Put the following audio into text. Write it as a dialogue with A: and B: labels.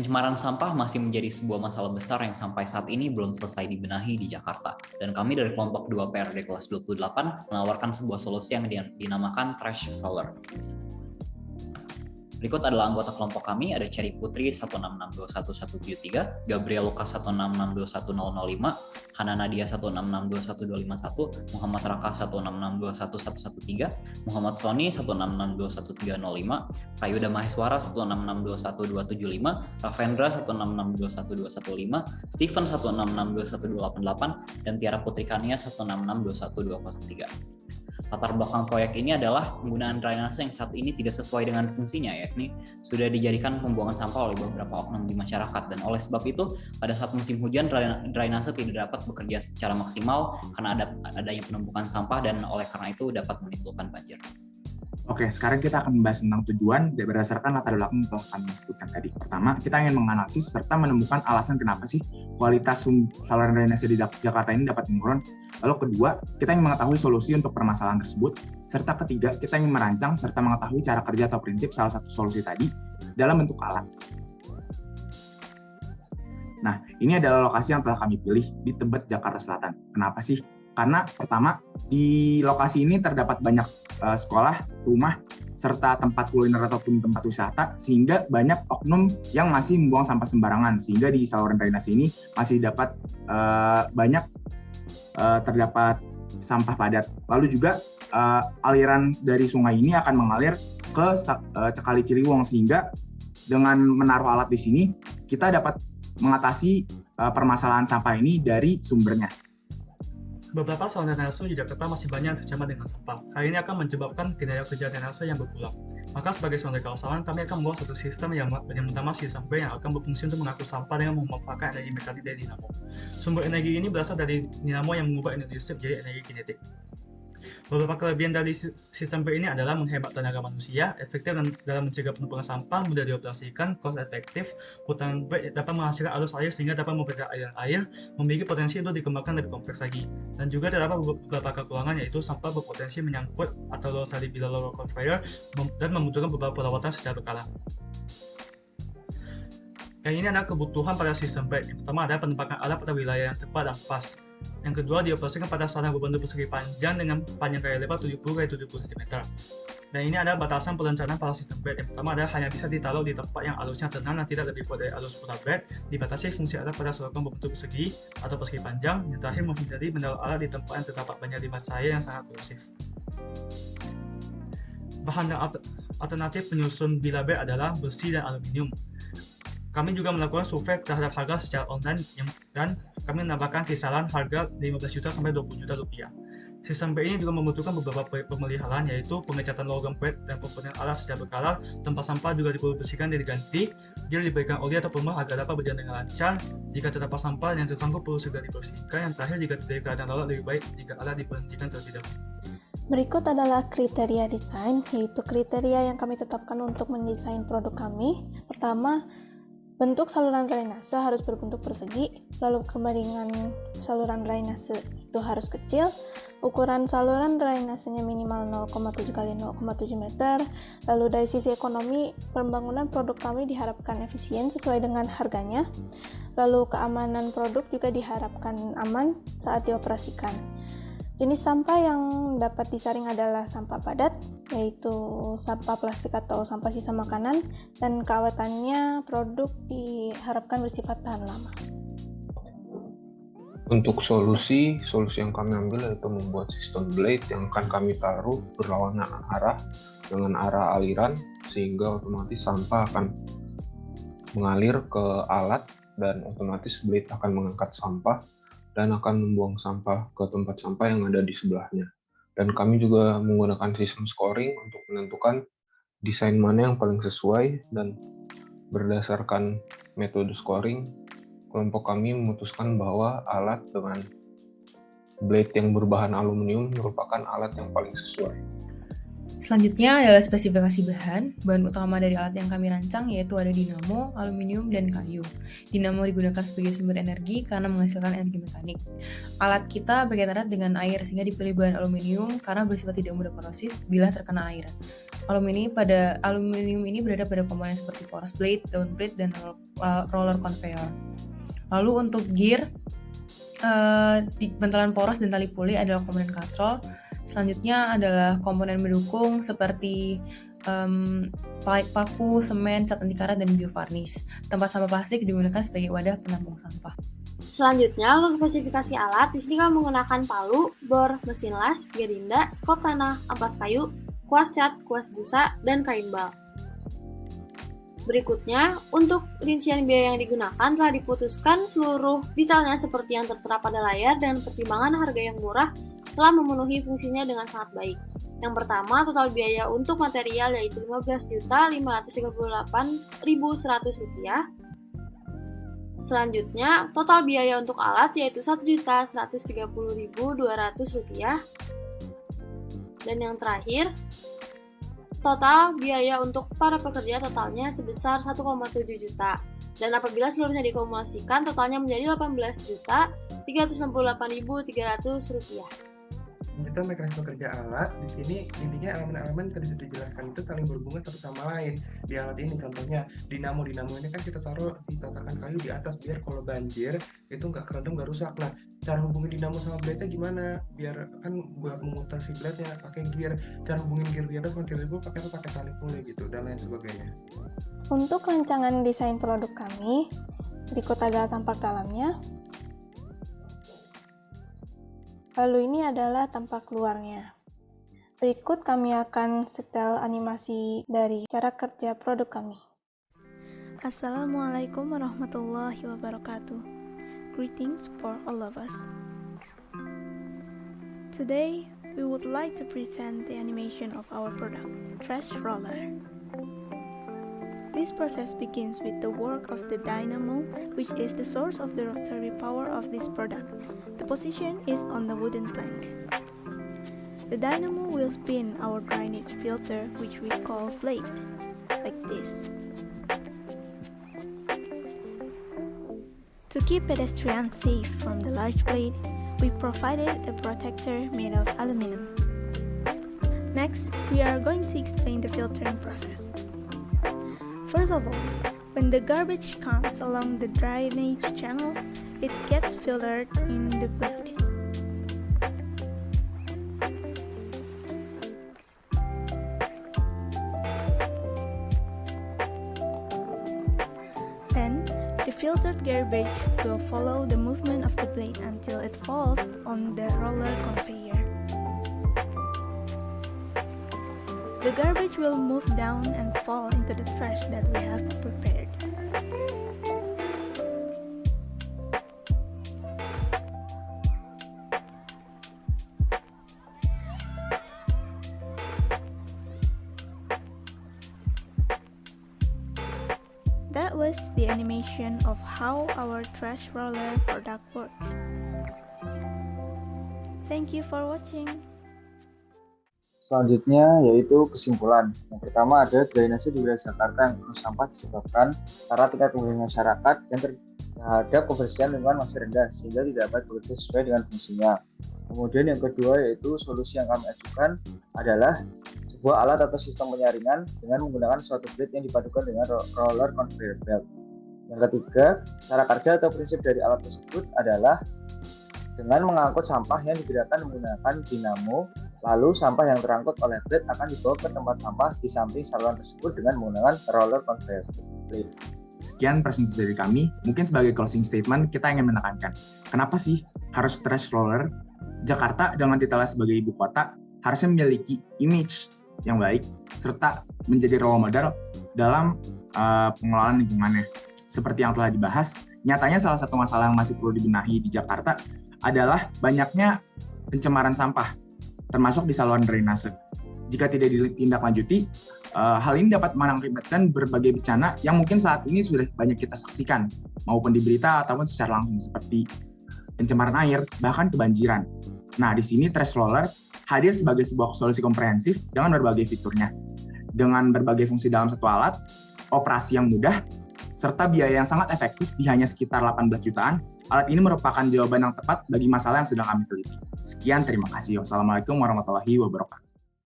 A: Pencemaran sampah masih menjadi sebuah masalah besar yang sampai saat ini belum selesai dibenahi di Jakarta. Dan kami dari kelompok 2 PRD kelas 28 menawarkan sebuah solusi yang dinamakan Trash Roller. Berikut adalah anggota kelompok kami, ada Cherry Putri 1662173, Gabriel Lukas 1662105, Hana Nadia 1662151, Muhammad Raka 1662113, Muhammad Sony 1662135, Prayuda Maheswara 1662175, Ravendra 1662115, Steven 1662188, dan Tiara Putri Kania 1662123. Latar belakang proyek ini adalah penggunaan drainase yang saat ini tidak sesuai dengan fungsinya, yakni sudah dijadikan pembuangan sampah oleh beberapa oknum di masyarakat, dan oleh sebab itu pada saat musim hujan drainase tidak dapat bekerja secara maksimal karena adanya penumpukan sampah, dan oleh karena itu dapat menimbulkan banjir.
B: Oke, sekarang kita akan membahas tentang tujuan berdasarkan latar belakang yang telah kami sebutkan tadi. Pertama, kita ingin menganalisis serta menemukan alasan kenapa sih kualitas saluran drainase di Jakarta ini dapat menurun. Lalu kedua, kita ingin mengetahui solusi untuk permasalahan tersebut. Serta ketiga, kita ingin merancang serta mengetahui cara kerja atau prinsip salah satu solusi tadi dalam bentuk alat. Nah, ini adalah lokasi yang telah kami pilih di Tebet, Jakarta Selatan. Kenapa sih? Karena pertama, di lokasi ini terdapat banyak sekolah, rumah, serta tempat kuliner ataupun tempat wisata, sehingga banyak oknum yang masih membuang sampah sembarangan, sehingga di saluran drainase ini masih dapat terdapat sampah padat. Lalu juga aliran dari sungai ini akan mengalir ke Kali Ciliwung, sehingga dengan menaruh alat di sini, kita dapat mengatasi permasalahan sampah ini dari sumbernya.
C: Beberapa saluran drainase di Jakarta masih banyak tercemar dengan sampah. Hal ini akan menyebabkan kinerja kerja drainase yang berkurang. Maka sebagai sumber kawasan, kami akan membuat suatu sistem yang pertama sistem B yang akan berfungsi untuk mengangkut sampah dengan memanfaatkan energi mekanik dari dinamo. Sumber energi ini berasal dari dinamo yang mengubah energi listrik menjadi energi kinetik. Beberapa kelebihan dari sistem B ini adalah menghemat tenaga manusia, efektif dalam mencegah penumpukan sampah, mudah dioperasikan, cost efektif, hutan B dapat menghasilkan arus air sehingga dapat mempercepat aliran air, memiliki potensi untuk dikembangkan lebih kompleks lagi. Dan juga terdapat beberapa kekurangan, yaitu sampah berpotensi menyangkut atau lolos tadi bila lower conveyor dan membutuhkan beberapa perawatan secara berkala. Yang ini adalah kebutuhan pada sistem B. Yang pertama adalah penempatan alat pada wilayah yang tepat dan pas. Yang kedua, dioperasikan pada saluran berbentuk persegi panjang dengan panjang kali lebar 70x70 cm. Dan ini adalah batasan perencanaan pada sistem bed. Yang pertama adalah hanya bisa ditaruh di tempat yang arusnya tenang dan tidak lebih kuat dari arus putar bed. Dibatasi fungsi alat pada saluran berbentuk persegi atau persegi panjang. Yang terakhir, menghindari menaruh alat di tempat yang terdapat banyak limbah cair yang sangat korosif. Bahan dan alternatif penyusun bila bed adalah besi dan aluminium. Kami juga melakukan survei terhadap harga secara online dan kami menambahkan kisaran harga 15 juta sampai 20 juta rupiah. Sistem B ini juga membutuhkan beberapa pemeliharaan, yaitu pengecatan logam pet dan komponen alat secara berkala. Tempat sampah juga diperlu bersihkan dan diganti. Dia diberikan oli atau pemah agar dapat berjalan dengan lancar. Jika terdapat sampah yang tersangkut perlu segera dibersihkan. Yang terakhir, jika terjadi keadaan darurat, lebih baik jika alat diberhentikan terlebih dahulu.
D: Berikut adalah kriteria desain, yaitu kriteria yang kami tetapkan untuk mendesain produk kami. Pertama, bentuk saluran drainase harus berbentuk persegi, lalu kemiringan saluran drainase itu harus kecil, ukuran saluran drainasenya minimal 0,7 x 0,7 meter, lalu dari sisi ekonomi, pembangunan produk kami diharapkan efisien sesuai dengan harganya, lalu keamanan produk juga diharapkan aman saat dioperasikan. Jenis sampah yang dapat disaring adalah sampah padat, yaitu sampah plastik atau sampah sisa makanan, dan keawetannya produk diharapkan bersifat tahan lama.
E: Untuk solusi yang kami ambil yaitu membuat sistem blade yang akan kami taruh berlawanan arah dengan arah aliran, sehingga otomatis sampah akan mengalir ke alat dan otomatis blade akan mengangkat sampah dan akan membuang sampah ke tempat sampah yang ada di sebelahnya. Dan kami juga menggunakan sistem scoring untuk menentukan desain mana yang paling sesuai, dan berdasarkan metode scoring, kelompok kami memutuskan bahwa alat dengan blade yang berbahan aluminium merupakan alat yang paling sesuai.
F: Selanjutnya adalah spesifikasi bahan. Bahan utama dari alat yang kami rancang yaitu ada dinamo, aluminium, dan kayu. Dinamo digunakan sebagai sumber energi karena menghasilkan energi mekanik. Alat kita berkaitan erat dengan air sehingga dipilih bahan aluminium karena bersifat tidak mudah korosif bila terkena air. Aluminium ini berada pada komponen seperti porous plate, down plate, dan roller conveyor. Lalu untuk gear, bantalan poros dan tali puli adalah komponen katrol. Selanjutnya adalah komponen mendukung seperti paku, semen, cat anti karat, dan biovarnish. Tempat sampah plastik digunakan sebagai wadah penampung sampah.
G: Selanjutnya, untuk spesifikasi alat, di sini kami menggunakan palu, bor, mesin las, gerinda, skop tanah, ampas kayu, kuas cat, kuas busa, dan kain bal. Berikutnya, untuk rincian biaya yang digunakan telah diputuskan seluruh detailnya seperti yang tertera pada layar dan pertimbangan harga yang murah telah memenuhi fungsinya dengan sangat baik. Yang pertama, total biaya untuk material yaitu Rp15.538.100. Selanjutnya, total biaya untuk alat yaitu Rp1.130.200. Dan yang terakhir, total biaya untuk para pekerja totalnya sebesar 1,7 juta. Dan apabila seluruhnya dikumulasikan, totalnya menjadi Rp18.368.300.
H: Kita mekanisme kerja alat, di sini intinya elemen-elemen tadi sudah dijelaskan itu saling berhubungan satu sama lain. Di alat ini contohnya dinamo ini kan kita taruh di tatakan kayu di atas biar kalau banjir itu nggak kerendam, nggak rusak. Nah, cara hubungin dinamo sama blade-nya gimana? Biar kan buat memutar si blade-nya pakai gear. Cara hubungin gear di atas sama gear di bawah pakai tali puli gitu dan lain sebagainya.
D: Untuk rancangan desain produk kami, berikut adalah tampak dalamnya. Lalu ini adalah tampak luarnya. Berikut kami akan setel animasi dari cara kerja produk kami. Assalamualaikum warahmatullahi wabarakatuh. Greetings for all of us. Today, we would like to present the animation of our product, Trash Roller. This process begins with the work of the dynamo, which is the source of the rotary power of this product. The position is on the wooden plank. The dynamo will spin our drainage filter, which we call blade, like this. To keep pedestrians safe from the large blade, we provided a protector made of aluminum. Next, we are going to explain the filtering process. First of all, when the garbage comes along the drainage channel, it gets filtered in the blade. Then, the filtered garbage will follow the movement of the blade until it falls on the roller conveyor. The garbage will move down and fall into the trash that we have prepared. That was the animation of how our trash roller product works. Thank you for watching.
I: Selanjutnya yaitu kesimpulan. Yang pertama ada drainase di wilayah Jakarta yang penuh sampah disebabkan karena tingkat penggunaan masyarakat yang terhadap kebersihan lingkungan masih rendah sehingga tidak dapat bekerja sesuai dengan fungsinya. Kemudian yang kedua yaitu solusi yang kami ajukan adalah sebuah alat atau sistem penyaringan dengan menggunakan suatu blade yang dipadukan dengan roller conveyor belt. Yang ketiga, cara kerja atau prinsip dari alat tersebut adalah dengan mengangkut sampah yang digerakkan menggunakan dinamo. Lalu sampah yang terangkut oleh blade akan dibawa ke tempat sampah di samping saluran tersebut dengan menggunakan roller conveyor blade.
B: Sekian presentasi dari kami. Mungkin sebagai closing statement, kita ingin menekankan, kenapa sih harus trash roller? Jakarta dengan titelnya sebagai ibu kota harusnya memiliki image yang baik, serta menjadi role model dalam pengelolaan lingkungannya. Seperti yang telah dibahas, nyatanya salah satu masalah yang masih perlu dibenahi di Jakarta adalah banyaknya pencemaran sampah, termasuk di saluran drainase. Jika tidak ditindaklanjuti, hal ini dapat mengakibatkan berbagai bencana yang mungkin saat ini sudah banyak kita saksikan, maupun di berita ataupun secara langsung seperti pencemaran air, bahkan kebanjiran. Nah, di sini trash roller hadir sebagai sebuah solusi komprehensif dengan berbagai fiturnya. Dengan berbagai fungsi dalam satu alat, operasi yang mudah, serta biaya yang sangat efektif di hanya sekitar 18 jutaan, alat ini merupakan jawaban yang tepat bagi masalah yang sedang kami teliti. Sekian, terima kasih. Wassalamualaikum warahmatullahi wabarakatuh.